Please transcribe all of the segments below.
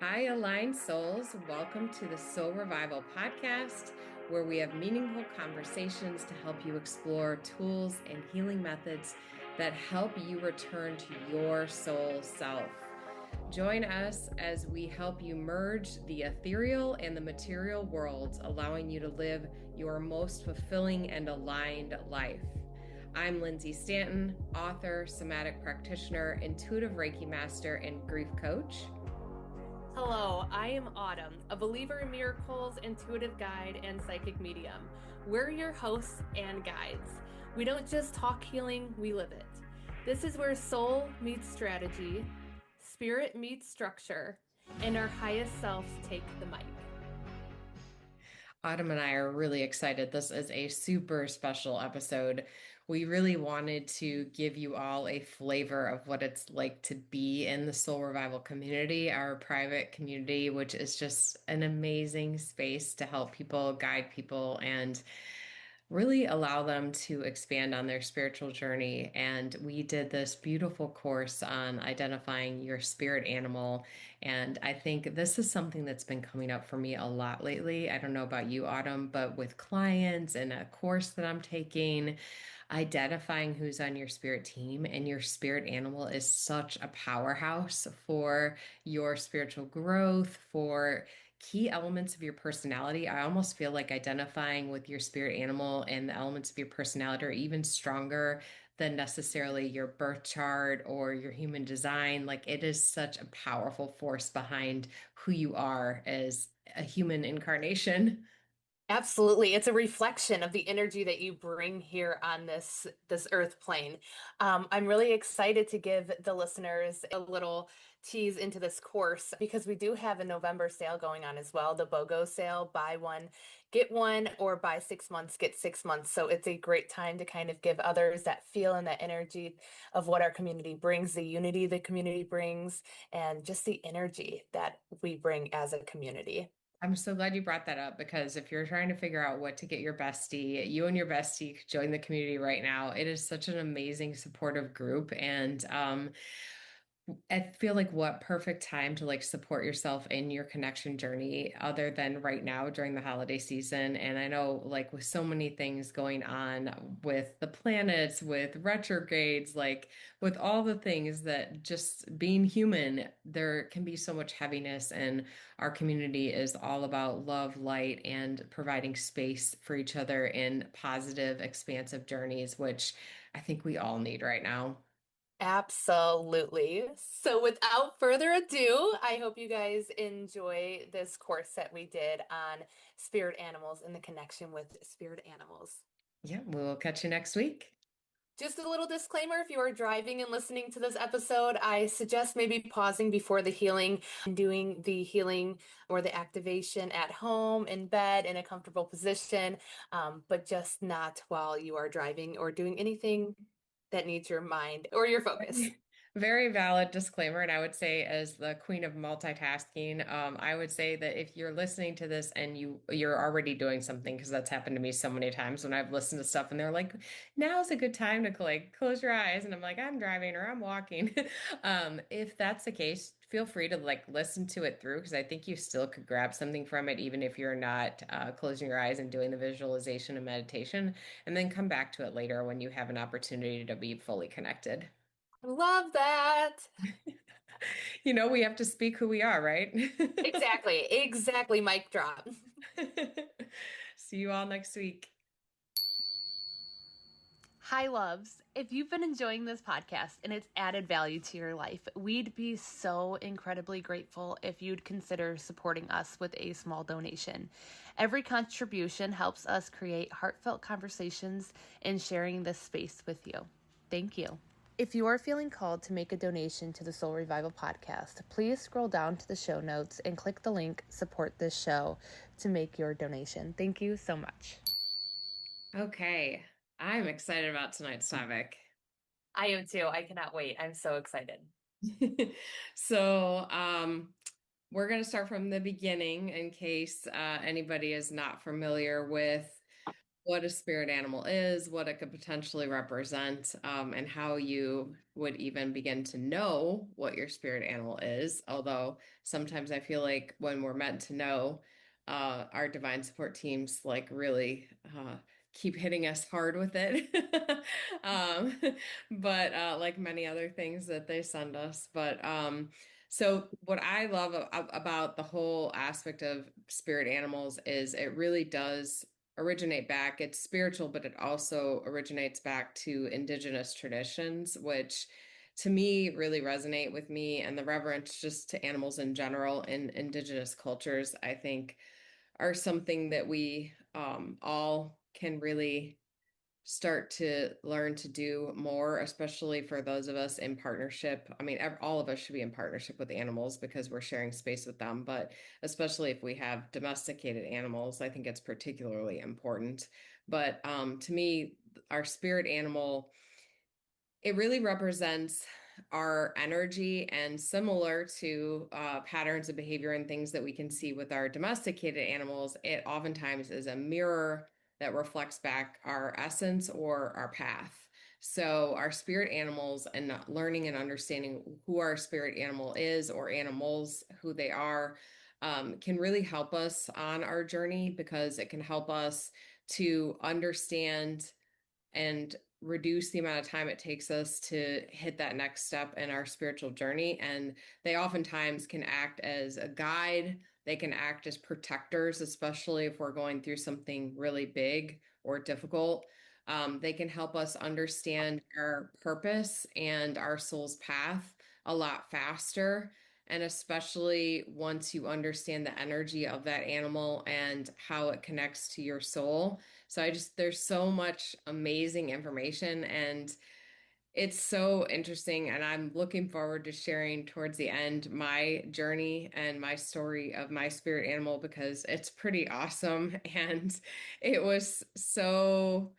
Hi, aligned souls. Welcome to the Soul Revival podcast, where we have meaningful conversations to help you explore tools and healing methods that help you return to your soul self. Join us as we help you merge the ethereal and the material worlds, allowing you to live your most fulfilling and aligned life. I'm Lindsay Stanton, author, somatic practitioner, intuitive Reiki master, and grief coach. Hello, I am Autumn, a believer in miracles, intuitive guide, and psychic medium. We're your hosts and guides. We don't just talk healing, we live it. This is where soul meets strategy, spirit meets structure, and our highest selves take the mic. Autumn and I are really excited. This is a super special episode. We really wanted to give you all a flavor of what it's like to be in the Soul Revival community, our private community, which is just an amazing space to help people, guide people, and really allow them to expand on their spiritual journey. And we did this beautiful course on identifying your spirit animal. And I think this is something that's been coming up for me a lot lately. I don't know about you, Autumn, but with clients and a course that I'm taking, identifying who's on your spirit team and your spirit animal is such a powerhouse for your spiritual growth, for key elements of your personality. I almost feel like identifying with your spirit animal and the elements of your personality are even stronger than necessarily your birth chart or your human design. Like it is such a powerful force behind who you are as a human incarnation. Absolutely. It's a reflection of the energy that you bring here on this earth plane. I'm really excited to give the listeners a little tease into this course because we do have a November sale going on as well, the BOGO sale, buy one, get one, or buy 6 months, get 6 months. So it's a great time to kind of give others that feel and that energy of what our community brings, the unity the community brings, and just the energy that we bring as a community. I'm so glad you brought that up because if you're trying to figure out what to get your bestie, you and your bestie could join the community right now. It is such an amazing supportive group. And I feel like what perfect time to like support yourself in your connection journey other than right now during the holiday season. And I know like with so many things going on with the planets, with retrogrades, like with all the things that just being human, there can be so much heaviness and our community is all about love, light, and providing space for each other in positive, expansive journeys, which I think we all need right now. Absolutely. So, without further ado, I hope you guys enjoy this course that we did on spirit animals and the connection with spirit animals. Yeah, we'll catch you next week. Just a little disclaimer, if you are driving and listening to this episode, I suggest maybe pausing before the healing and doing the healing or the activation at home, in bed, in a comfortable position, but just not while you are driving or doing anything that needs your mind or your focus. Very valid disclaimer. And I would say, as the queen of multitasking, I would say that if you're listening to this and you're already doing something, because that's happened to me so many times when I've listened to stuff and they're like, now's a good time to like close your eyes. And I'm like, I'm driving or I'm walking. If that's the case, feel free to like listen to it through because I think you still could grab something from it, even if you're not closing your eyes and doing the visualization and meditation, and then come back to it later when you have an opportunity to be fully connected. Love that. We have to speak who we are, right? Exactly. Exactly. Mic drop. See you all next week. Hi, loves. If you've been enjoying this podcast and it's added value to your life, we'd be so incredibly grateful if you'd consider supporting us with a small donation. Every contribution helps us create heartfelt conversations and sharing this space with you. Thank you. If you are feeling called to make a donation to the Soul Revival podcast, please scroll down to the show notes and click the link Support This Show to make your donation. Thank you so much. Okay, I'm excited about tonight's topic. I am too. I cannot wait. I'm so excited. So, we're going to start from the beginning in case anybody is not familiar with what a spirit animal is, what it could potentially represent, and how you would even begin to know what your spirit animal is. Although sometimes I feel like when we're meant to know, our divine support teams like really keep hitting us hard with it. Um, but like many other things that they send us. So what I love about the whole aspect of spirit animals is it really does originate back. It's spiritual, but it also originates back to indigenous traditions, which to me really resonate with me, and the reverence just to animals in general in indigenous cultures, I think are something that we all can really start to learn to do more, especially for those of us in partnership. I mean, all of us should be in partnership with animals because we're sharing space with them, but especially if we have domesticated animals, I think it's particularly important. But to me, our spirit animal, it really represents our energy, and similar to patterns of behavior and things that we can see with our domesticated animals, it oftentimes is a mirror that reflects back our essence or our path. So, our spirit animals and learning and understanding who our spirit animal is or animals, who they are, can really help us on our journey because it can help us to understand and reduce the amount of time it takes us to hit that next step in our spiritual journey. And they oftentimes can act as a guide. They can act as protectors, especially if we're going through something really big or difficult. They can help us understand our purpose and our soul's path a lot faster. And especially once you understand the energy of that animal and how it connects to your soul. So there's so much amazing information, and it's so interesting. And I'm looking forward to sharing towards the end my journey and my story of my spirit animal because it's pretty awesome. And it was so,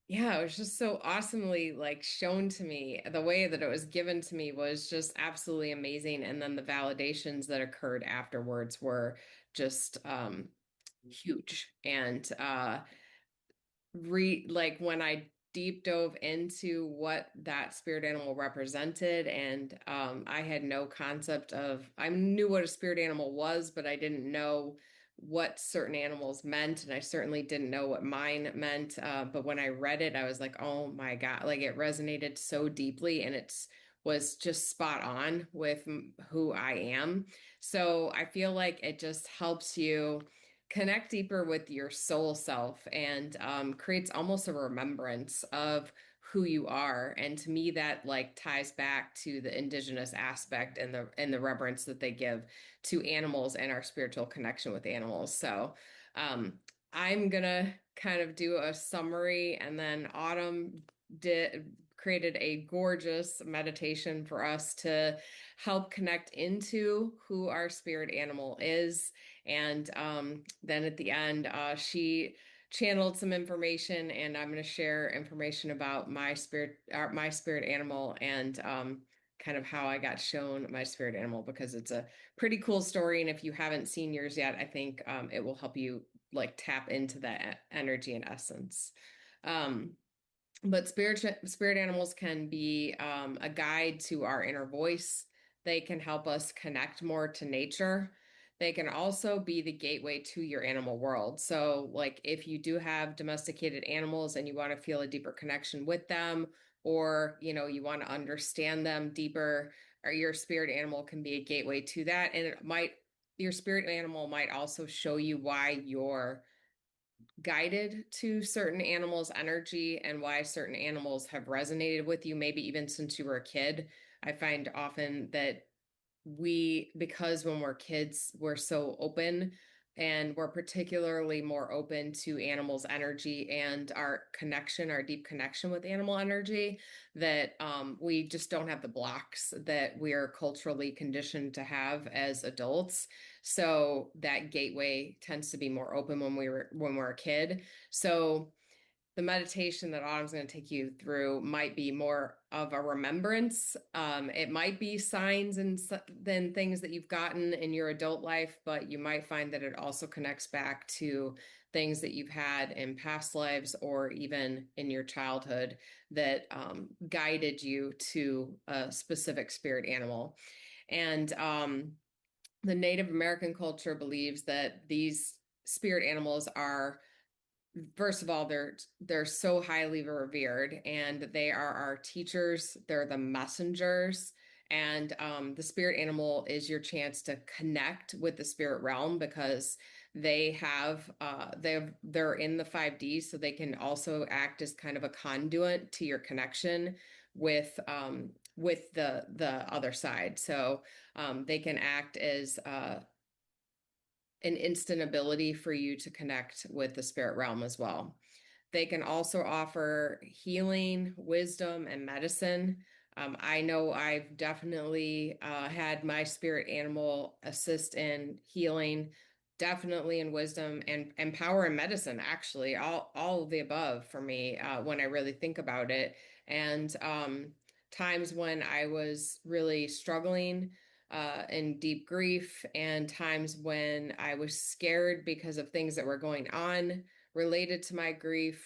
yeah, it was just so awesomely like shown to me. The way that it was given to me was just absolutely amazing. And then the validations that occurred afterwards were just huge. And like when I deep dove into what that spirit animal represented, and I had no concept of, I knew what a spirit animal was, but I didn't know what certain animals meant, and I certainly didn't know what mine meant. But when I read it, I was like, oh my God, like it resonated so deeply, and it's was just spot on with who I am. So I feel like it just helps you connect deeper with your soul self and creates almost a remembrance of who you are. And to me, that like ties back to the indigenous aspect and the reverence that they give to animals and our spiritual connection with animals. So um, I'm gonna kind of do a summary, and then Autumn did created a gorgeous meditation for us to help connect into who our spirit animal is. And then at the end, she channeled some information, and I'm going to share information about my spirit animal, and kind of how I got shown my spirit animal because it's a pretty cool story. And if you haven't seen yours yet, I think it will help you like tap into that energy and essence. Um, but spirit animals can be a guide to our inner voice. They can help us connect more to nature. They can also be the gateway to your animal world. So, like if you do have domesticated animals and you want to feel a deeper connection with them, or you want to understand them deeper, or your spirit animal can be a gateway to that. And your spirit animal might also show you why you're guided to certain animals' energy and why certain animals have resonated with you, maybe even since you were a kid. I find often that because when we're kids, we're so open, and we're particularly more open to animals' energy and our deep connection with animal energy, that we just don't have the blocks that we're culturally conditioned to have as adults. So that gateway tends to be more open when we're a kid. So the meditation that Autumn's going to take you through might be more of a remembrance. It might be signs and then things that you've gotten in your adult life, but you might find that it also connects back to things that you've had in past lives or even in your childhood that guided you to a specific spirit animal. And the Native American culture believes that these spirit animals are, first of all, they're so highly revered, and they are our teachers. They're the messengers, and the spirit animal is your chance to connect with the spirit realm because they're in the 5D, so they can also act as kind of a conduit to your connection with the other side. So they can act as an instant ability for you to connect with the spirit realm as well. They can also offer healing, wisdom, and medicine. I know I've definitely had my spirit animal assist in healing, definitely in wisdom and power and medicine, actually, all of the above for me when I really think about it. And times when I was really struggling in deep grief, and times when I was scared because of things that were going on related to my grief.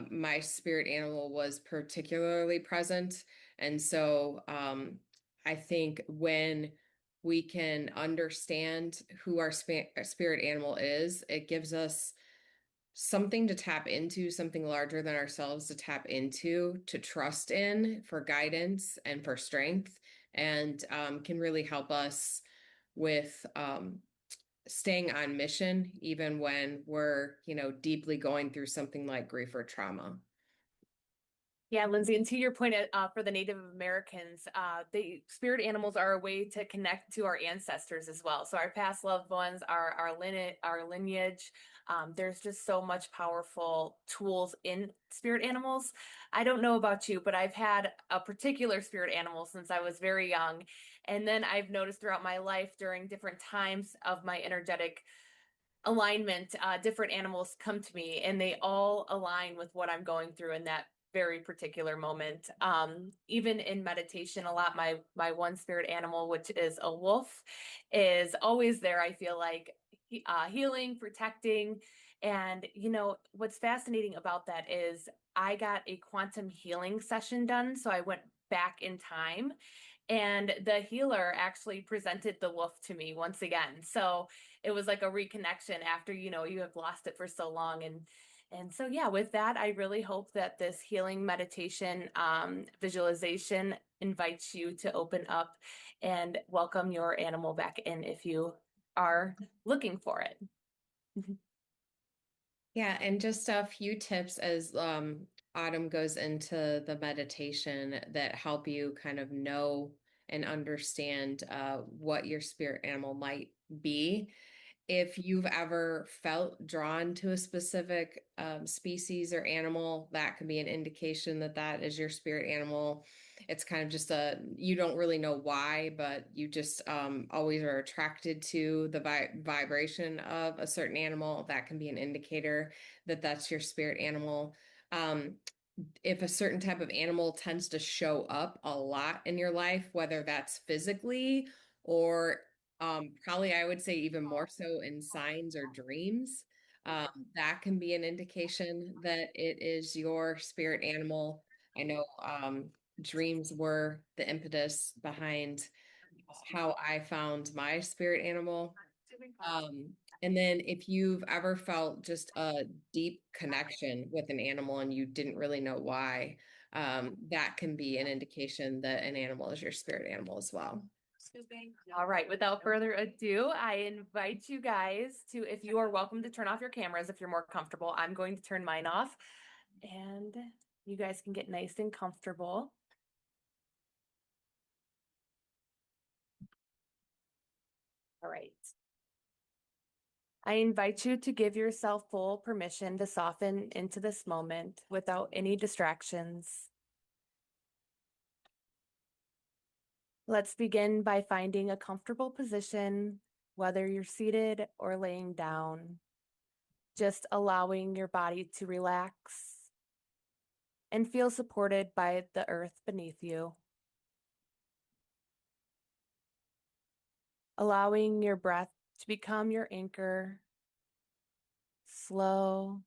My spirit animal was particularly present. And so I think when we can understand who our spirit animal is, it gives us something to tap into, something larger than ourselves to tap into, to trust in for guidance and for strength, and can really help us with staying on mission, even when we're, deeply going through something like grief or trauma. Yeah, Lindsay, and to your point, for the Native Americans, the spirit animals are a way to connect to our ancestors as well. So our past loved ones, our lineage. There's just so much powerful tools in spirit animals. I don't know about you, but I've had a particular spirit animal since I was very young, and then I've noticed throughout my life during different times of my energetic alignment, different animals come to me and they all align with what I'm going through in that very particular moment. Even in meditation, a lot, my one spirit animal, which is a wolf, is always there. I feel like healing, protecting. And what's fascinating about that is I got a quantum healing session done. So I went back in time and the healer actually presented the wolf to me once again. So it was like a reconnection after, you have lost it for so long. And so, yeah, with that, I really hope that this healing meditation visualization invites you to open up and welcome your animal back in if you are looking for it. Yeah, and just a few tips as Autumn goes into the meditation that help you kind of know and understand what your spirit animal might be. If you've ever felt drawn to a specific species or animal, that can be an indication that that is your spirit animal. It's kind of just you don't really know why, but you just always are attracted to the vibration of a certain animal. That can be an indicator that that's your spirit animal. Um, if a certain type of animal tends to show up a lot in your life, whether that's physically or probably I would say even more so in signs or dreams, that can be an indication that it is your spirit animal. I know dreams were the impetus behind how I found my spirit animal. And then if you've ever felt just a deep connection with an animal and you didn't really know why, that can be an indication that an animal is your spirit animal as well. All right, without further ado, I invite you guys to, if you are welcome to turn off your cameras if you're more comfortable. I'm going to turn mine off and you guys can get nice and comfortable. All right. I invite you to give yourself full permission to soften into this moment without any distractions. Let's begin by finding a comfortable position, whether you're seated or laying down, just allowing your body to relax and feel supported by the earth beneath you. Allowing your breath to become your anchor, slow,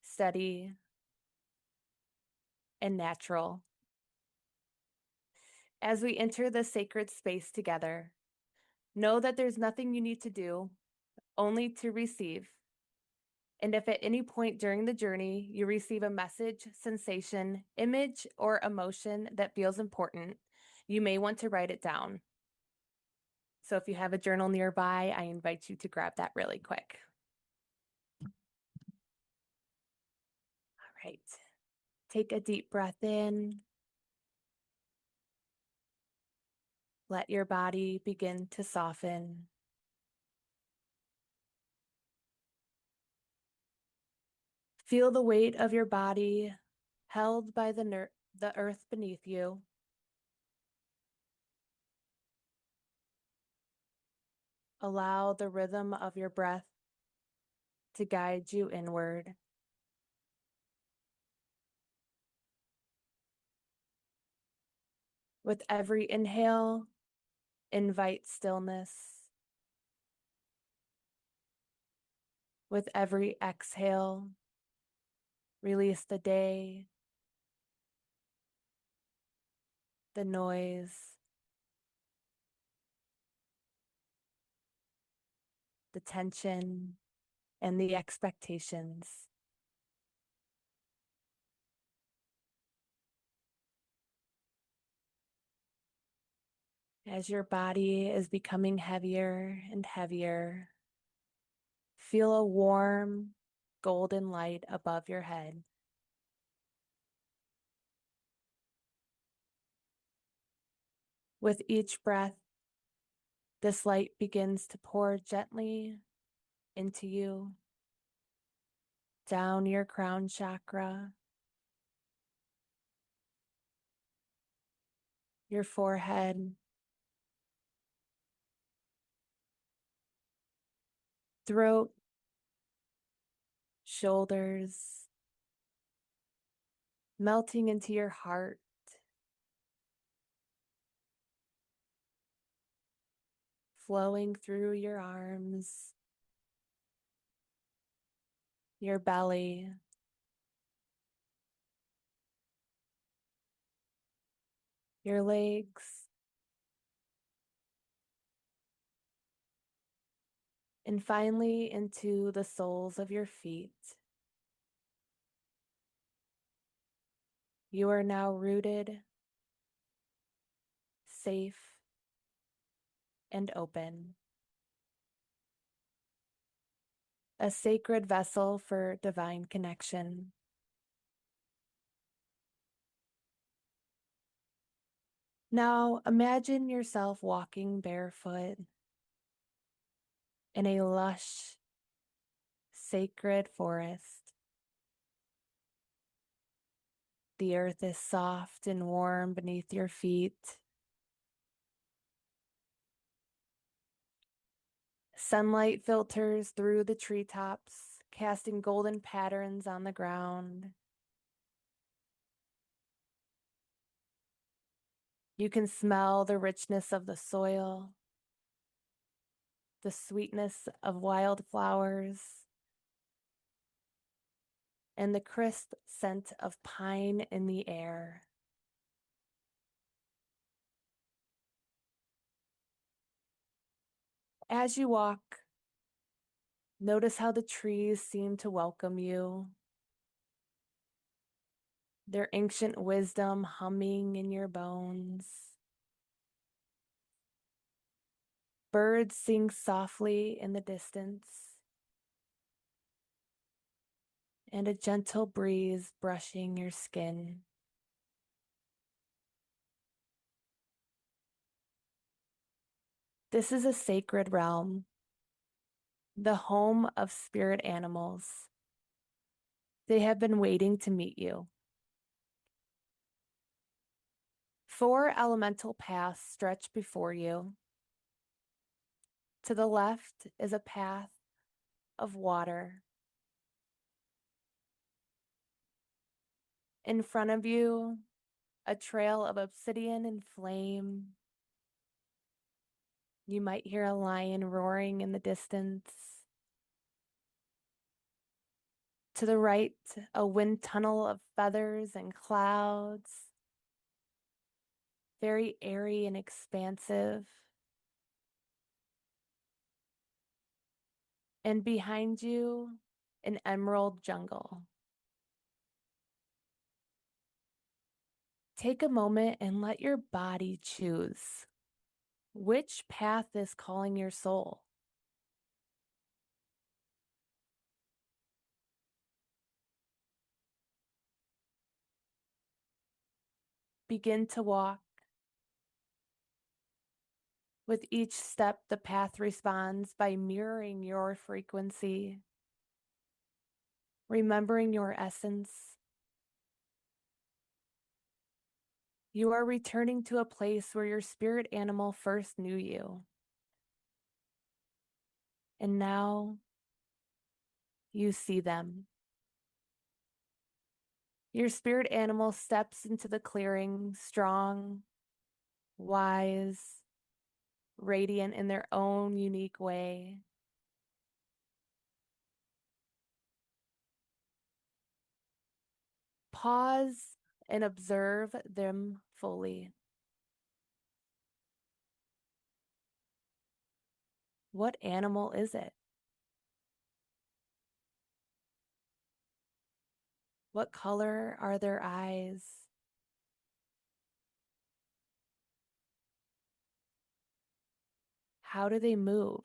steady, and natural. As we enter this sacred space together, know that there's nothing you need to do, only to receive. And if at any point during the journey you receive a message, sensation, image, or emotion that feels important, you may want to write it down. So if you have a journal nearby, I invite you to grab that really quick. All right. Take a deep breath in. Let your body begin to soften. Feel the weight of your body held by the earth beneath you. Allow the rhythm of your breath to guide you inward. With every inhale, invite stillness. With every exhale, release the day, the noise, the tension, and the expectations. As your body is becoming heavier and heavier, feel a warm, golden light above your head. With each breath, this light begins to pour gently into you, down your crown chakra, your forehead, throat, shoulders, melting into your heart, flowing through your arms, your belly, your legs, and finally into the soles of your feet. You are now rooted, safe, and open. A sacred vessel for divine connection. Now imagine yourself walking barefoot in a lush, sacred forest. The earth is soft and warm beneath your feet. Sunlight filters through the treetops, casting golden patterns on the ground. You can smell the richness of the soil, the sweetness of wildflowers, and the crisp scent of pine in the air. As you walk, notice how the trees seem to welcome you, their ancient wisdom humming in your bones. Birds sing softly in the distance, and a gentle breeze brushing your skin. This is a sacred realm, the home of spirit animals. They have been waiting to meet you. 4 elemental paths stretch before you. To the left is a path of water. In front of you, a trail of obsidian and flame. You might hear a lion roaring in the distance. To the right, a wind tunnel of feathers and clouds, very airy and expansive. And behind you, an emerald jungle. Take a moment and let your body choose which path is calling your soul. Begin to walk. With each step, the path responds by mirroring your frequency, remembering your essence. You are returning to a place where your spirit animal first knew you. And now you see them. Your spirit animal steps into the clearing, strong, wise, radiant in their own unique way. Pause and observe them fully. What animal is it? What color are their eyes? How do they move?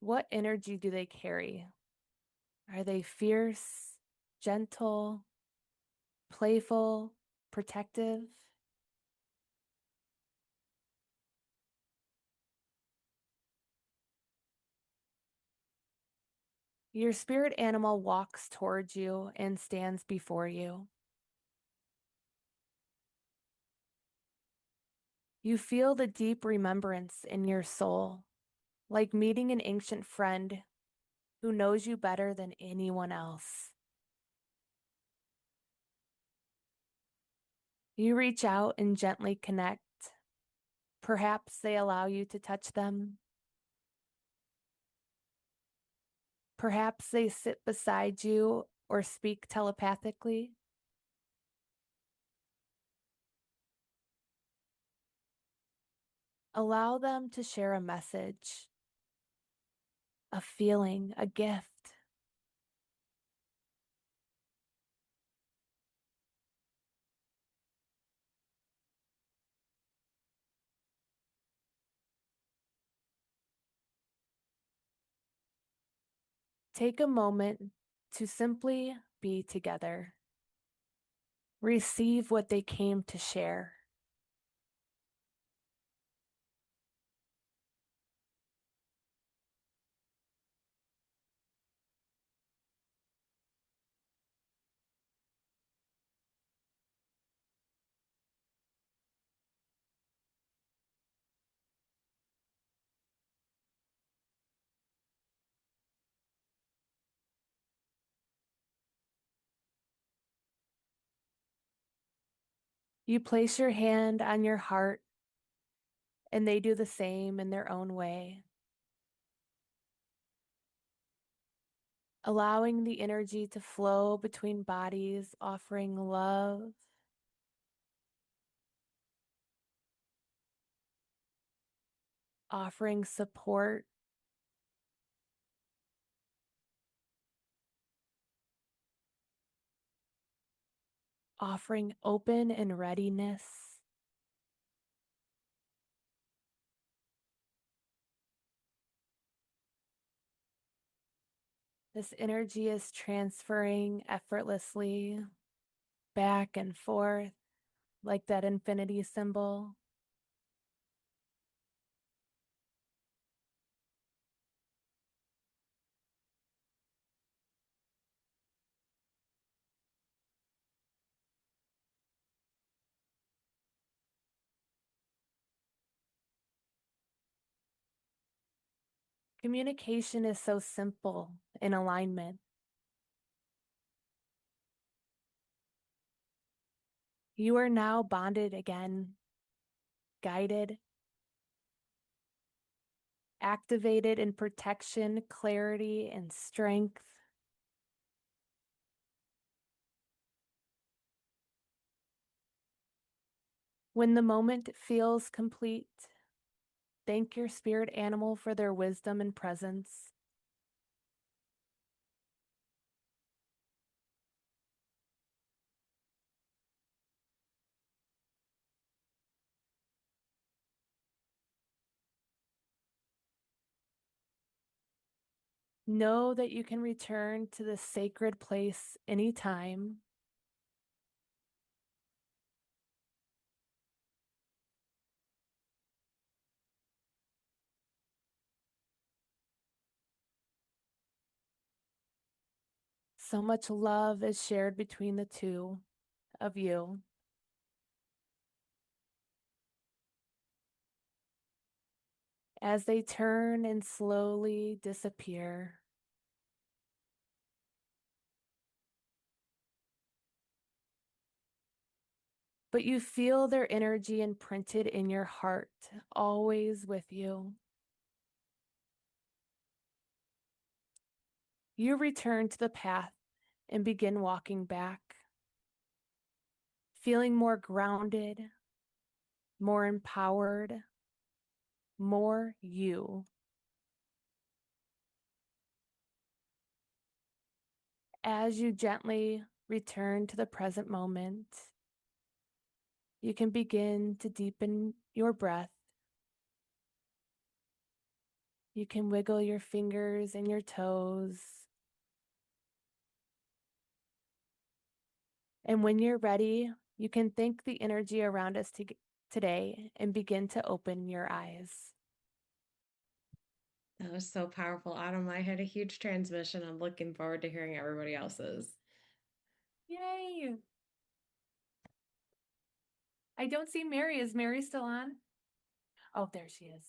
What energy do they carry? Are they fierce, gentle, playful, protective? Your spirit animal walks towards you and stands before you. You feel the deep remembrance in your soul, like meeting an ancient friend who knows you better than anyone else. You reach out and gently connect. Perhaps they allow you to touch them. Perhaps they sit beside you or speak telepathically. Allow them to share a message, a feeling, a gift. Take a moment to simply be together. Receive what they came to share. You place your hand on your heart, and they do the same in their own way, allowing the energy to flow between bodies, offering love, offering support, offering open and readiness. This energy is transferring effortlessly back and forth like that infinity symbol. Communication is so simple in alignment. You are now bonded again, guided, activated in protection, clarity, and strength. When the moment feels complete, thank your spirit animal for their wisdom and presence. Know that you can return to this sacred place anytime. So much love is shared between the two of you. As they turn and slowly disappear. But you feel their energy imprinted in your heart, always with you. You return to the path and begin walking back, feeling more grounded, more empowered, more you. As you gently return to the present moment, you can begin to deepen your breath. You can wiggle your fingers and your toes. And when you're ready, you can thank the energy around us today and begin to open your eyes. That was so powerful, Autumn. I had a huge transmission. I'm looking forward to hearing everybody else's. Yay! I don't see Mary. Is Mary still on? Oh, there she is.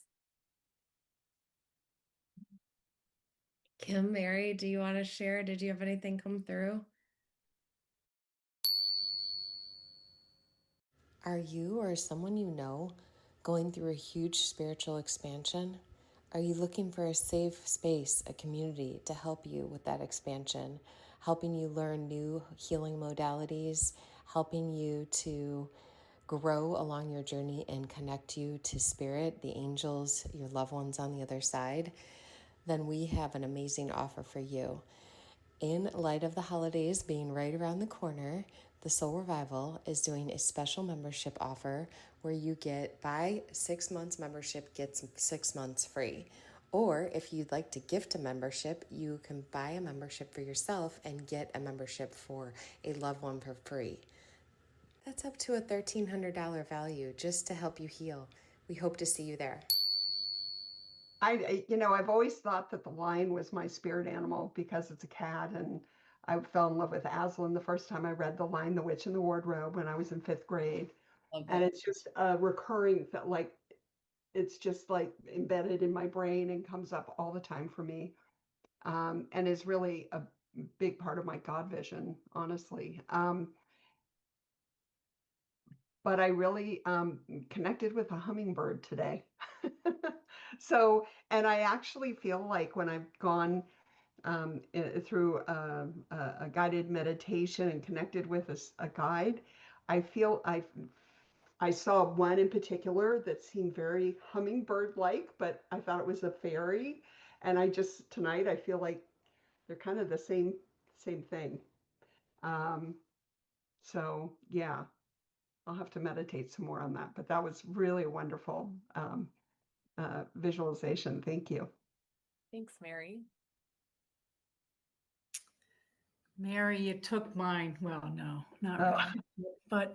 Kim, Mary, do you want to share? Did you have anything come through? Are you or someone you know going through a huge spiritual expansion? Are you looking for a safe space, a community to help you with that expansion, helping you learn new healing modalities, helping you to grow along your journey and connect you to spirit, the angels, your loved ones on the other side? Then we have an amazing offer for you. In light of the holidays being right around the corner, the Soul Revival is doing a special membership offer where you buy 6 months membership, gets 6 months free. Or if you'd like to gift a membership, you can buy a membership for yourself and get a membership for a loved one for free. That's up to a $1,300 value just to help you heal. We hope to see you there. I've always thought that the lion was my spirit animal because it's a cat, and I fell in love with Aslan the first time I read The Lion, the Witch, and the Wardrobe when I was in fifth grade. Love And that. it's just a recurring that it's just like embedded in my brain and comes up all the time for me, and is really a big part of my God vision, honestly. But I really connected with a hummingbird today. So, and I actually feel like when I've gone through a guided meditation and connected with a guide, I feel I saw one in particular that seemed very hummingbird-like, but I thought it was a fairy. And tonight I feel like they're kind of the same thing. Um, so yeah, I'll have to meditate some more on that. But that was really a wonderful visualization. Thank you. Thanks, Mary. Mary, you took mine. Well, no, not Oh, really.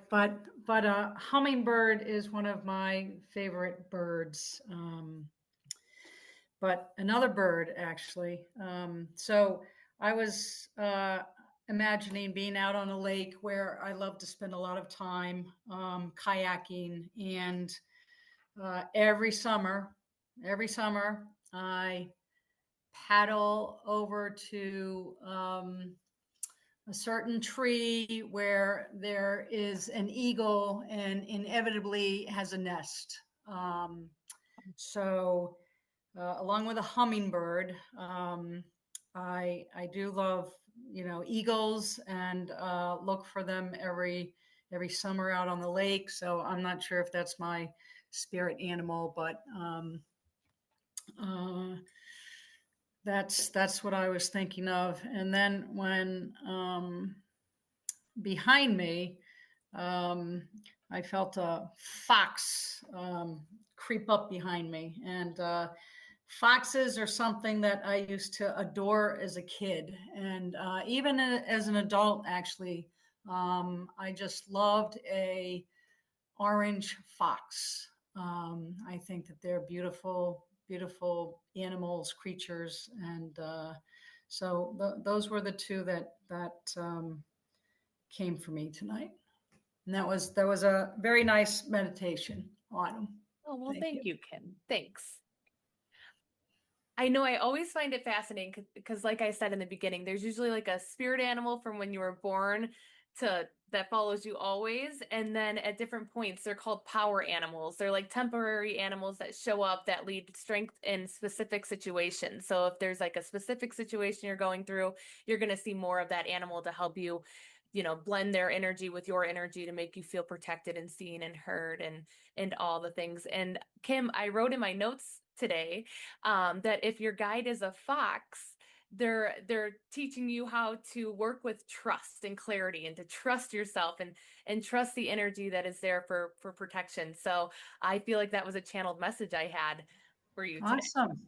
But hummingbird is one of my favorite birds. But another bird actually. So I was imagining being out on a lake where I love to spend a lot of time kayaking, and every summer I paddle over to a certain tree where there is an eagle and inevitably has a nest. So along with a hummingbird, I do love, eagles, and look for them every summer out on the lake. So I'm not sure if that's my spirit animal, but uh, that's what I was thinking of. And then when behind me, I felt a fox creep up behind me, and foxes are something that I used to adore as a kid, and even as an adult, actually. I just loved a orange fox. I think that they're beautiful, beautiful animals, creatures, and so those were the two that came for me tonight. And that was a very nice meditation, Autumn. Oh, well, Thank you. thank you, Kim. Thanks. I know I always find it fascinating because, like I said in the beginning, there's usually like a spirit animal from when you were born to that follows you always. And then at different points, they're called power animals. They're like temporary animals that show up that lead strength in specific situations. So if there's like a specific situation you're going through, you're going to see more of that animal to help you, blend their energy with your energy to make you feel protected and seen and heard and all the things. And Kim, I wrote in my notes today that if your guide is a fox, they're teaching you how to work with trust and clarity, and to trust yourself and trust the energy that is there for protection. So I feel like that was a channeled message I had for you today.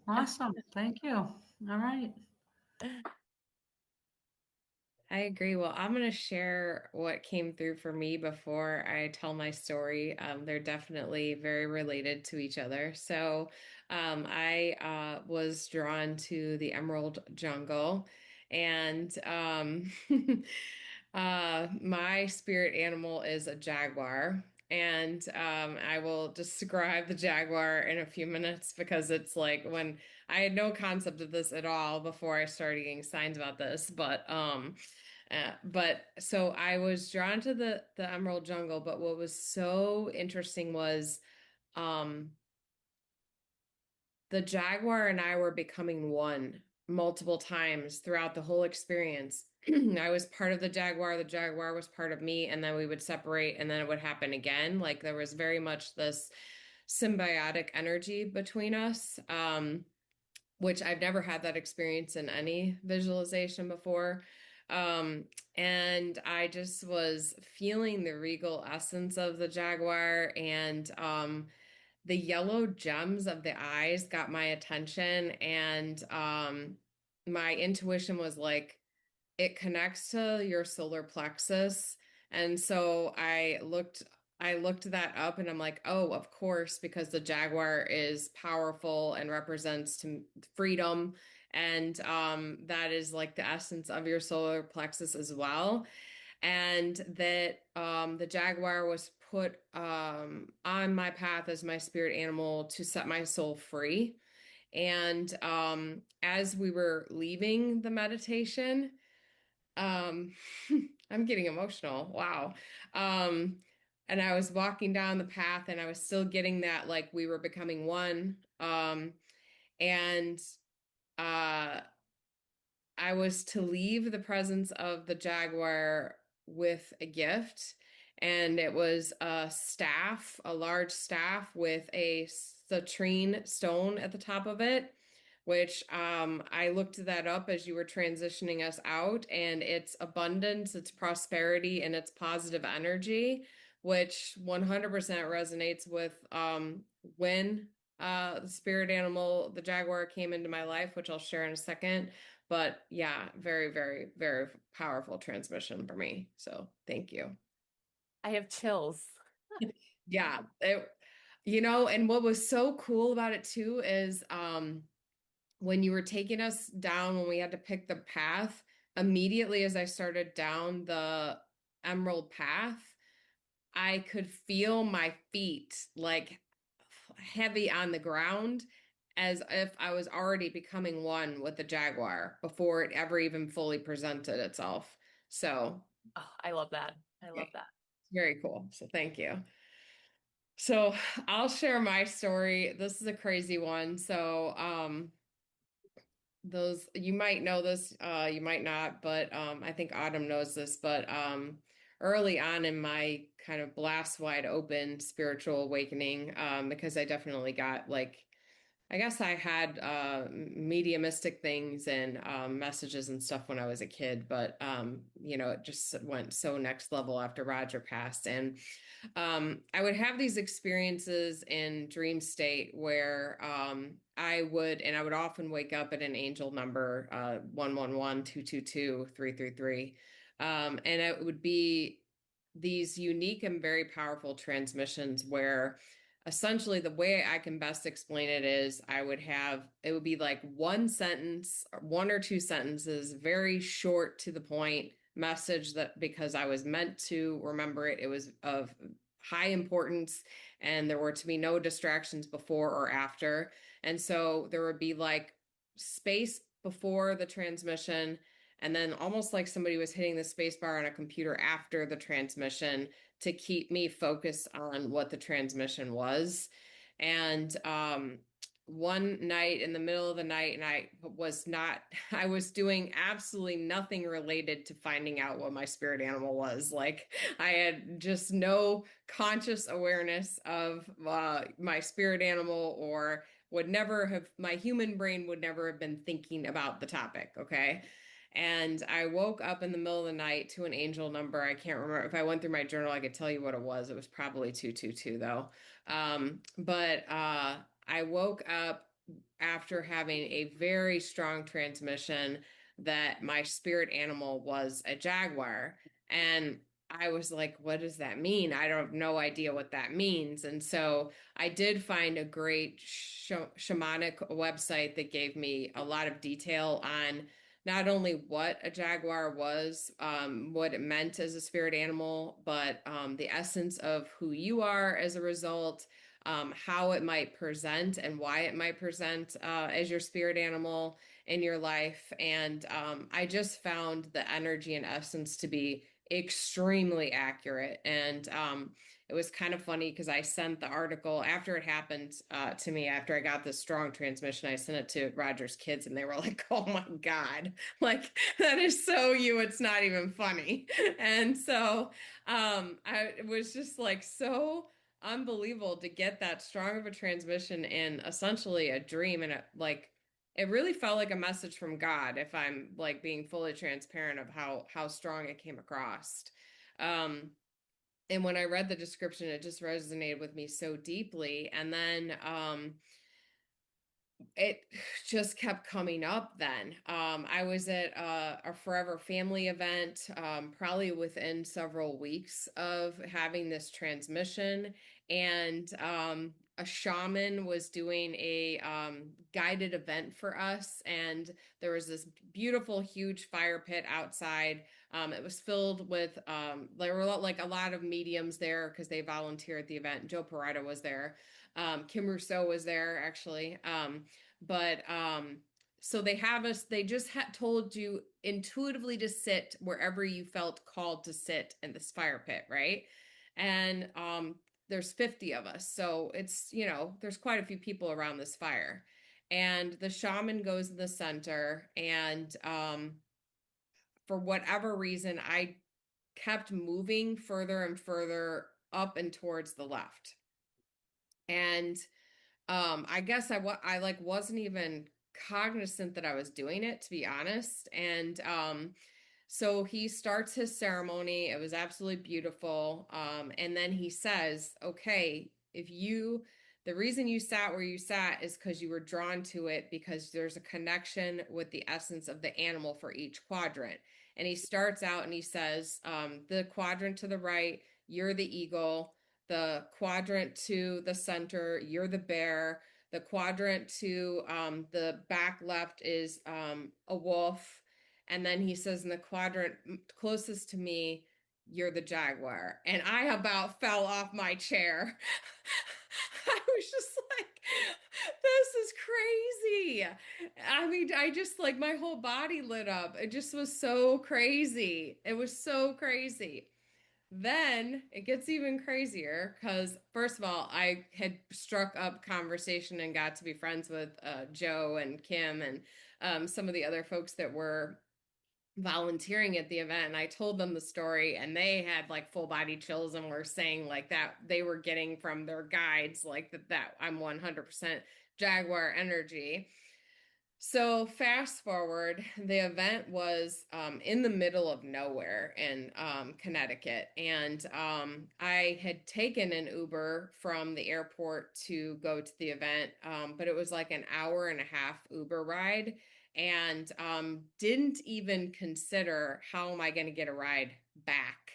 Awesome. Thank you. All right. I agree. Well, I'm going to share what came through for me before I tell my story. They're definitely very related to each other. So, I was drawn to the Emerald Jungle, and my spirit animal is a jaguar. And I will describe the jaguar in a few minutes, because it's like when I had no concept of this at all before I started getting signs about this, but so I was drawn to the Emerald Jungle, but what was so interesting was um the jaguar and I were becoming one multiple times throughout the whole experience. I was part of the jaguar was part of me, and then we would separate, and then it would happen again. Like there was very much this symbiotic energy between us. Which I've never had that experience in any visualization before. Um, and I just was feeling the regal essence of the jaguar, and the yellow gems of the eyes got my attention, and my intuition was like, it connects to your solar plexus. And so I looked that up, and I'm like, oh, of course, because the jaguar is powerful and represents to freedom. And that is like the essence of your solar plexus as well. And that the jaguar was put on my path as my spirit animal to set my soul free. And as we were leaving the meditation, um, I'm getting emotional. Wow. Um, and I was walking down the path, and I was still getting that, like, we were becoming one. And uh I was to leave the presence of the jaguar with a gift, and it was a staff, a large staff with a citrine stone at the top of it, which I looked that up as you were transitioning us out, and it's abundance, it's prosperity, and it's positive energy, which 100% resonates with when the spirit animal, the jaguar, came into my life, which I'll share in a second. But yeah, very, very, very powerful transmission for me. So thank you. I have chills. Yeah. And what was so cool about it too is when you were taking us down, when we had to pick the path, immediately as I started down the emerald path, I could feel my feet like heavy on the ground. as if I was already becoming one with the Jaguar before it ever even fully presented itself. So, Oh, I love that. I yeah, love that. very cool. So thank you. So I'll share my story. This is a crazy one. So, those you might know this, you might not, but I think Autumn knows this, but early on in my kind of blast wide open spiritual awakening, because I definitely got like I guess I had mediumistic things and messages and stuff when I was a kid, but it just went so next level after Roger passed. And I would have these experiences in dream state where I would often wake up at an angel number 111, 222, 333. And it would be these unique and very powerful transmissions where essentially the way I can best explain it is it would be like one sentence, one or two sentences, very short to the point message that because I was meant to remember it, it was of high importance and there were to be no distractions before or after. And so there would be like space before the transmission and then almost like somebody was hitting the space bar on a computer after the transmission to keep me focused on what the transmission was. And one night in the middle of the night, and I was doing absolutely nothing related to finding out what my spirit animal was. Like I had just no conscious awareness of my spirit animal or my human brain would never have been thinking about the topic. Okay. And I woke up in the middle of the night to an angel number. I can't remember if I went through my journal, I could tell you what it was. It was probably 222 though. But I woke up after having a very strong transmission that my spirit animal was a jaguar. And I was like, what does that mean? I don't have no idea what that means. And so I did find a great shamanic website that gave me a lot of detail on not only what a jaguar was, what it meant as a spirit animal, but the essence of who you are as a result, how it might present and why it might present as your spirit animal in your life. And I just found the energy and essence to be extremely accurate. And it was kind of funny because I sent the article after it happened to me, after I got this strong transmission. I sent it to Roger's kids and they were like, oh my God, like that is so you, it's not even funny. And so it was just like so unbelievable to get that strong of a transmission in essentially a dream. And it really felt like a message from God, if I'm like being fully transparent of how strong it came across. Um, and when I read the description, it just resonated with me so deeply. And then it just kept coming up then. I was at a Forever Family event, probably within several weeks of having this transmission. And a shaman was doing a guided event for us. And there was this beautiful, huge fire pit outside. It was filled with, there were like a lot of mediums there because they volunteered at the event. Joe Peretta was there. Kim Rousseau was there actually. But so they just told you intuitively to sit wherever you felt called to sit in this fire pit, right? And there's 50 of us. So it's, there's quite a few people around this fire. And the shaman goes in the center. And for whatever reason, I kept moving further and further up and towards the left. And I guess I like wasn't even cognizant that I was doing it, to be honest. And so he starts his ceremony. It was absolutely beautiful. And then he says, okay, the reason you sat where you sat is because you were drawn to it because there's a connection with the essence of the animal for each quadrant. And he starts out and he says, the quadrant to the right, you're the eagle. The quadrant to the center, you're the bear. The quadrant to the back left is a wolf. And then he says in the quadrant closest to me, you're the jaguar. And I about fell off my chair. I was just like, This is crazy. I mean, I just like my whole body lit up. It just was so crazy. It was so crazy. Then it gets even crazier because, first of all, I had struck up conversation and got to be friends with Joe and Kim and some of the other folks that were volunteering at the event. And I told them the story, and they had like full body chills and were saying like that they were getting from their guides like that I'm 100% Jaguar energy. So fast forward, the event was in the middle of nowhere in Connecticut, and I had taken an Uber from the airport to go to the event, but it was like an hour and a half Uber ride, and didn't even consider how am I going to get a ride back.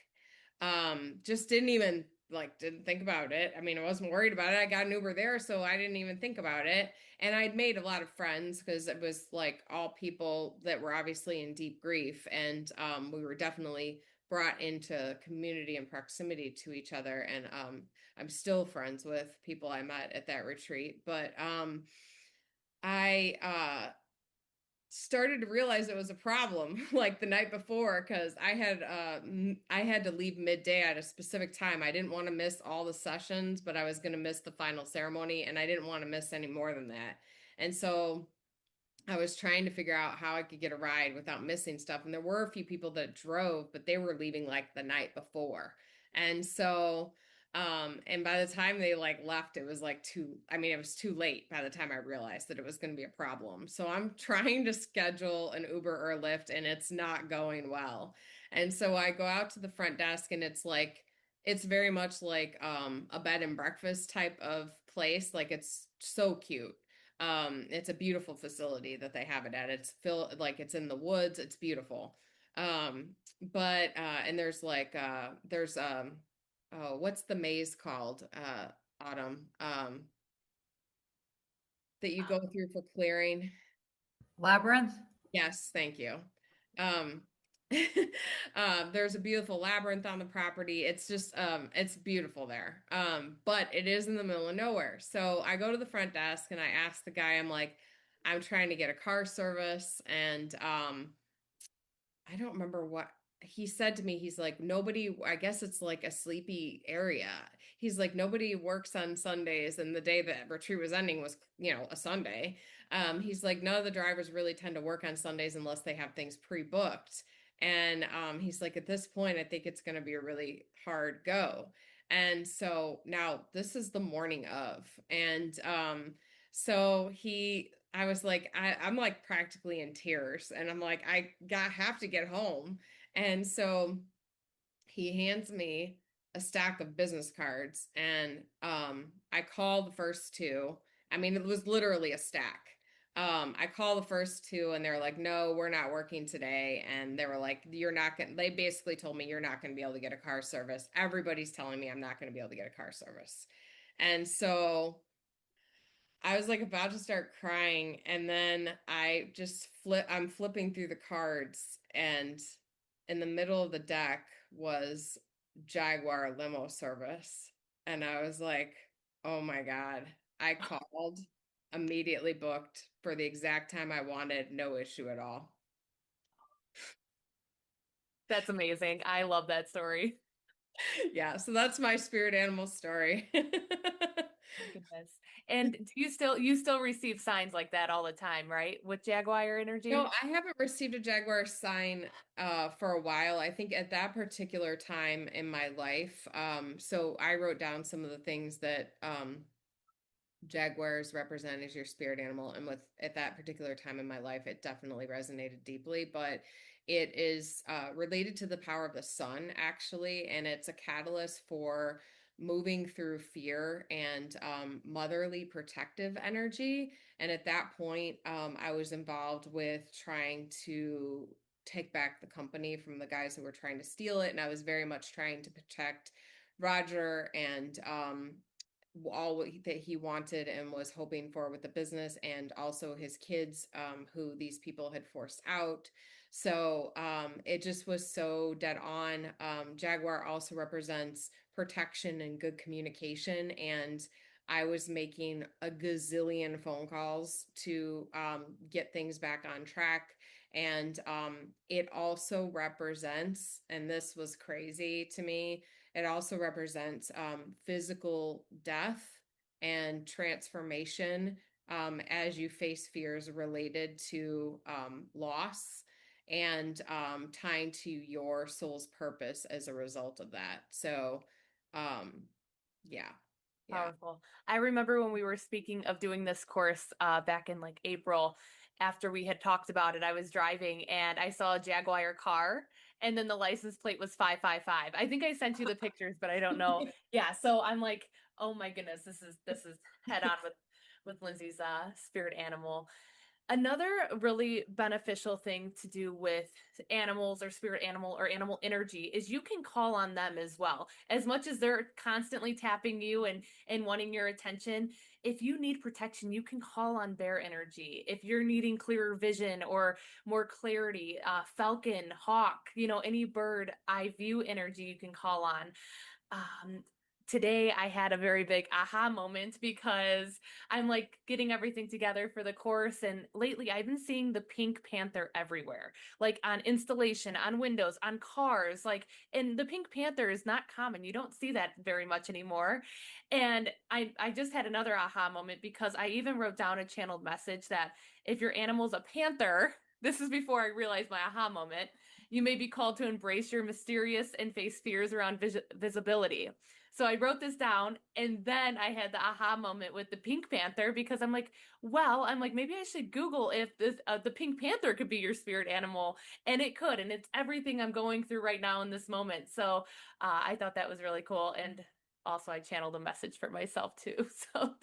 Just didn't even like didn't think about it. I mean, I wasn't worried about it. I got an Uber there, so I didn't even think about it. And I'd made a lot of friends because it was like all people that were obviously in deep grief. And we were definitely brought into community and proximity to each other. And I'm still friends with people I met at that retreat. But I started to realize it was a problem like the night before because I had to leave midday at a specific time. I didn't want to miss all the sessions, but I was going to miss the final ceremony, and I didn't want to miss any more than that. And so I was trying to figure out how I could get a ride without missing stuff. And there were a few people that drove, but they were leaving like the night before. And so, and by the time they like left, it was like I mean, it was too late by the time I realized that it was going to be a problem. So I'm trying to schedule an Uber or a Lyft, and it's not going well. And so I go out to the front desk, and it's like, it's very much like a bed and breakfast type of place. Like it's so cute. It's a beautiful facility that they have it at. It's like it's in the woods. It's beautiful. But and there's like there's oh, what's the maze called? Autumn. That you go through for clearing. Labyrinth? Yes, thank you. Um, there's a beautiful labyrinth on the property. It's just it's beautiful there. But it is in the middle of nowhere. So I go to the front desk and I ask the guy, I'm like, I'm trying to get a car service, and I don't remember what he said to me. He's like, nobody, I guess it's like a sleepy area. He's like, nobody works on Sundays. And the day that retreat was ending was, you know, a Sunday. He's like, none of the drivers really tend to work on Sundays unless they have things pre-booked. And he's like, at this point, I think it's going to be a really hard go. And so now this is the morning of, and so I was like, I'm like practically in tears, and I'm like, have to get home. And so he hands me a stack of business cards, and I call the first two. I mean, it was literally a stack. I call the first two, and they're like, no, we're not working today. And they were like, they basically told me you're not going to be able to get a car service. Everybody's telling me I'm not going to be able to get a car service. And so I was like about to start crying, and then I'm flipping through the cards, and in the middle of the deck was Jaguar Limo service. And I was like, oh my God. I called, immediately booked for the exact time I wanted, no issue at all. That's amazing. I love that story. Yeah, so that's my spirit animal story. My goodness. And do you still receive signs like that all the time, right? With Jaguar No, energy? I haven't received a Jaguar sign for a while. I think at that particular time in my life, so I wrote down some of the things that Jaguars represent as your spirit animal. And with at that particular time in my life, it definitely resonated deeply. But it is related to the power of the sun, actually, and it's a catalyst for moving through fear and motherly protective energy. And at that point, I was involved with trying to take back the company from the guys who were trying to steal it. And I was very much trying to protect Roger and all that he wanted and was hoping for with the business, and also his kids, who these people had forced out. So it just was so dead on. Jaguar also represents protection and good communication, and I was making a gazillion phone calls to get things back on track. And it also represents, and this was crazy to me, it also represents physical death and transformation as you face fears related to loss and tying to your soul's purpose as a result of that. So, um, yeah, yeah. Powerful. I remember when we were speaking of doing this course back in like April, after we had talked about it, I was driving and I saw a Jaguar car and then the license plate was 555. I think I sent you the pictures, but I don't know. Yeah, so I'm like, oh my goodness, this is head on with Lindsay's spirit animal. Another really beneficial thing to do with animals or spirit animal or animal energy is you can call on them as well. As much as they're constantly tapping you and wanting your attention, if you need protection, you can call on bear energy. If you're needing clearer vision or more clarity, falcon, hawk, any bird eye view energy you can call on. um, Today I had a very big aha moment because I'm like getting everything together for the course. And lately I've been seeing the pink panther everywhere, like on installation, on windows, on cars, like, and the pink panther is not common. You don't see that very much anymore. And I just had another aha moment because I even wrote down a channeled message that if your animal's a panther, this is before I realized my aha moment, you may be called to embrace your mysterious and face fears around visibility. So I wrote this down and then I had the aha moment with the Pink Panther because I'm like, maybe I should Google if the Pink Panther could be your spirit animal. And it could. And it's everything I'm going through right now in this moment. So I thought that was really cool. And also I channeled a message for myself too. So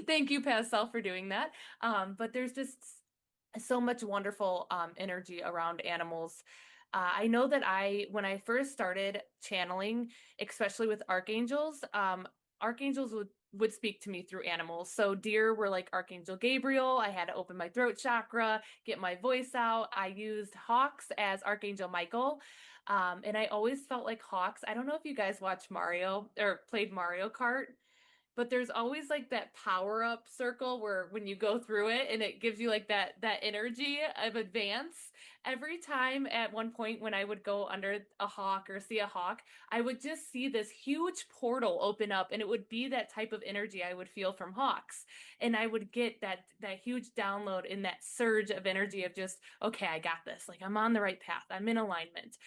thank you, past self, for doing that. But there's just so much wonderful energy around animals. I know that when I first started channeling, especially with archangels, archangels would speak to me through animals. So deer were like Archangel Gabriel. I had to open my throat chakra, get my voice out. I used hawks as Archangel Michael. And I always felt like hawks. I don't know if you guys watch Mario or played Mario Kart, but there's always like that power up circle where when you go through it and it gives you like that energy of advance. Every time at one point when I would go under a hawk or see a hawk, I would just see this huge portal open up and it would be that type of energy I would feel from hawks. And I would get that huge download in that surge of energy of just, okay, I got this. Like I'm on the right path. I'm in alignment.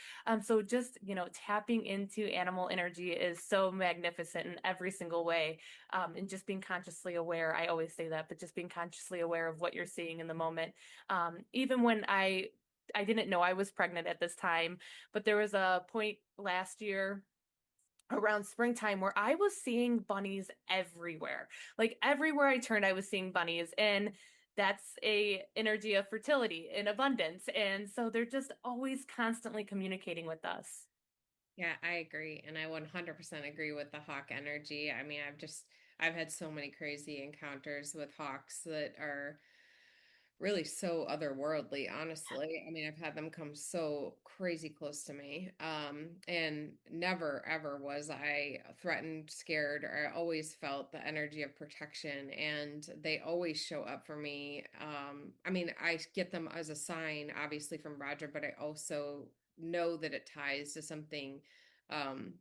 So just, tapping into animal energy is so magnificent in every single way. And just being consciously aware. I always say that, but just being consciously aware of what you're seeing in the moment. Even when I didn't know I was pregnant at this time, but there was a point last year around springtime where I was seeing bunnies everywhere. Like everywhere I turned, I was seeing bunnies, and that's a energy of fertility and abundance. And so they're just always constantly communicating with us. Yeah, I agree. And I 100% agree with the hawk energy. I mean, I've had so many crazy encounters with hawks that are really so otherworldly, honestly. I mean, I've had them come so crazy close to me. And never ever was I threatened, scared, or I always felt the energy of protection and they always show up for me. I mean, I get them as a sign, obviously from Roger, but I also know that it ties to something um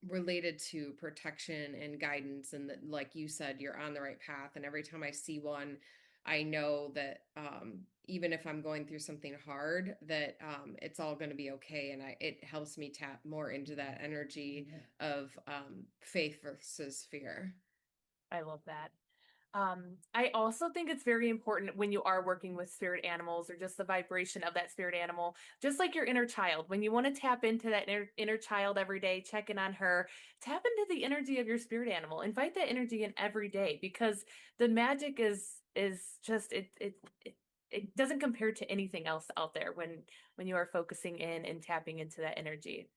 related to protection and guidance and that, like you said, you're on the right path. And every time I see one, I know that even if I'm going through something hard, that it's all going to be okay. And it helps me tap more into that energy of faith versus fear. I love that. I also think it's very important when you are working with spirit animals or just the vibration of that spirit animal, just like your inner child. When you want to tap into that inner child every day, check in on her, tap into the energy of your spirit animal. Invite that energy in every day because the magic is just it doesn't compare to anything else out there when you are focusing in and tapping into that energy.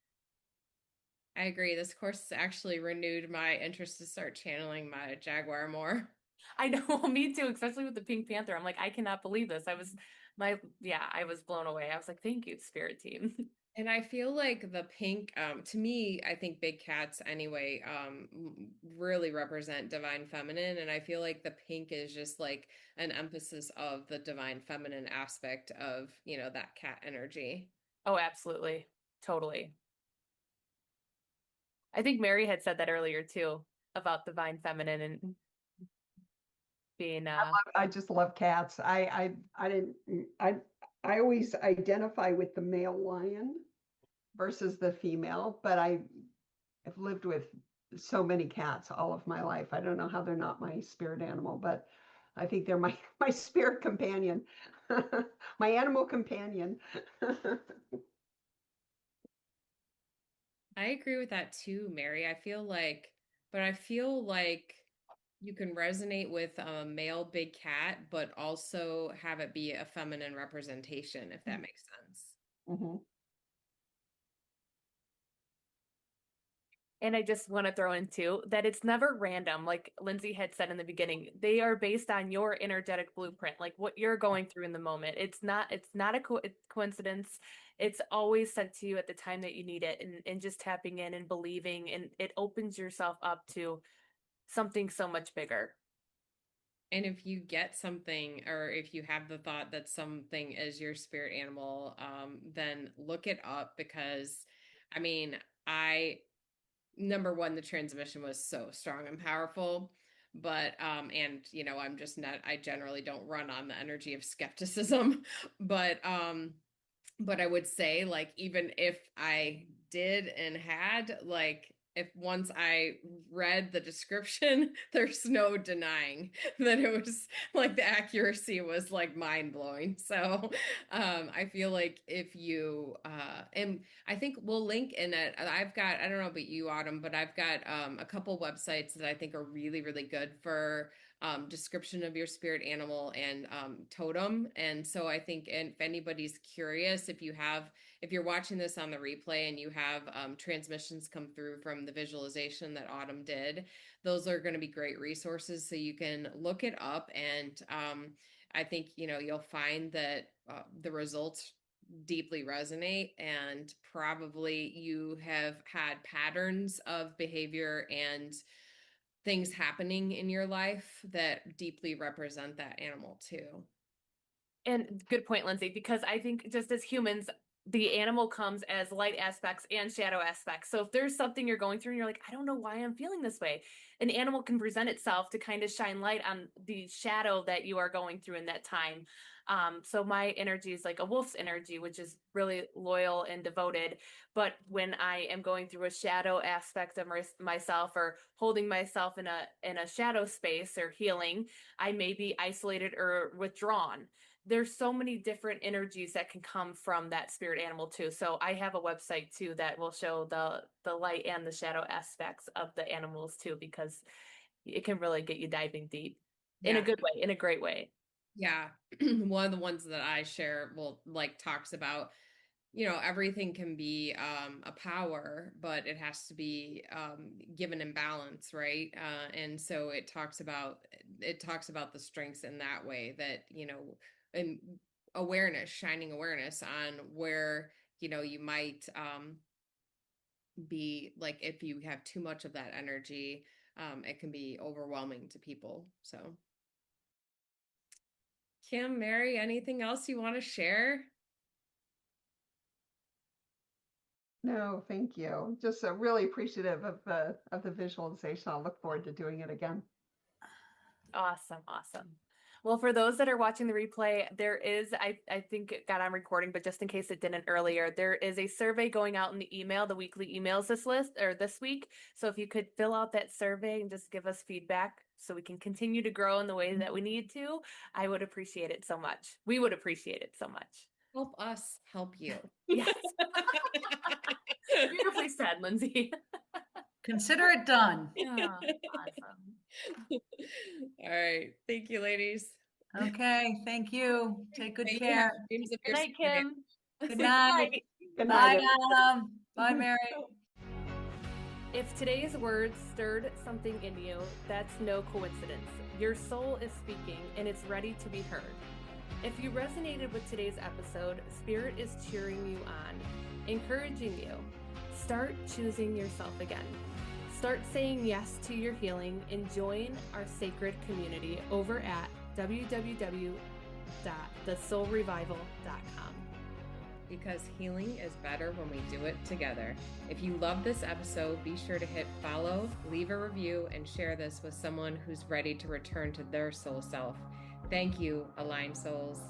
I agree. This course actually renewed my interest to start channeling my Jaguar more. I know, me too, especially with the Pink Panther. I'm like, I cannot believe this. I was blown away. I was like, thank you, Spirit Team. And I feel like the pink, to me, I think big cats anyway, really represent divine feminine. And I feel like the pink is just like an emphasis of the divine feminine aspect of, that cat energy. Oh, absolutely. Totally. I think Mary had said that earlier too about divine feminine and being I just love cats. I always identify with the male lion versus the female, but I have lived with so many cats all of my life. I don't know how they're not my spirit animal, but I think they're my my spirit companion, my animal companion. I agree with that too, Mary. I feel like you can resonate with a male big cat, but also have it be a feminine representation, if that makes sense. Mhm. And I just want to throw in too that it's never random. Like Lindsay had said in the beginning, they are based on your energetic blueprint, like what you're going through in the moment. It's not a coincidence. It's always sent to you at the time that you need it, and just tapping in and believing, and it opens yourself up to something so much bigger. And if you get something, or if you have the thought that something is your spirit animal, then look it up because, I mean, number one, the transmission was so strong and powerful. But, and, I'm just not, I generally don't run on the energy of skepticism. But I would say, like, even if I did and had, like, if once I read the description, there's no denying that it was like the accuracy was like mind blowing. So I feel like if you and I think we'll link in it. I don't know about you, Autumn, but I've got a couple websites that I think are really, really good for description of your spirit animal and totem. And so I think if anybody's curious, if you're watching this on the replay and you have transmissions come through from the visualization that Autumn did, those are going to be great resources. So you can look it up, and I think you'll find that the results deeply resonate, and probably you have had patterns of behavior and things happening in your life that deeply represent that animal too. And good point, Lindsay, because I think just as humans, the animal comes as light aspects and shadow aspects. So if there's something you're going through and you're like, I don't know why I'm feeling this way, an animal can present itself to kind of shine light on the shadow that you are going through in that time. So my energy is like a wolf's energy, which is really loyal and devoted. But when I am going through a shadow aspect of myself, or holding myself in a shadow space or healing, I may be isolated or withdrawn. There's so many different energies that can come from that spirit animal too. So I have a website too that will show the light and the shadow aspects of the animals too, because it can really get you diving deep in a Yeah. good way, in a great way. Yeah. One of the ones that I share, talks about, everything can be a power, but it has to be given in balance, right? And so it talks about the strengths in that way, that, and awareness, shining awareness on where, you might be like, if you have too much of that energy, it can be overwhelming to people. So Kim, Mary, anything else you want to share? No, thank you. Just really appreciative of the visualization. I'll look forward to doing it again. Awesome. Awesome. Well, for those that are watching the replay, there is, I think it got on recording, but just in case it didn't earlier, there is a survey going out in the weekly emails this week. So if you could fill out that survey and just give us feedback so we can continue to grow in the way that we need to, I would appreciate it so much. We would appreciate it so much. Help us help you. Yes. Beautifully said, Lindsay. Consider it done. Yeah, awesome. All right. Thank you, ladies. Okay, thank you. Take good May you care. have dreams of Good your night, spirit. Kim. Good night. Good Bye, night. Adam. Bye, Mary. If today's words stirred something in you, that's no coincidence. Your soul is speaking and it's ready to be heard. If you resonated with today's episode, Spirit is cheering you on. encouraging you. Start choosing yourself again. Start saying yes to your healing and join our sacred community over at www.thesoulrevival.com. Because healing is better when we do it together. If you love this episode, be sure to hit follow, leave a review, and share this with someone who's ready to return to their soul self. Thank you, Aligned Souls.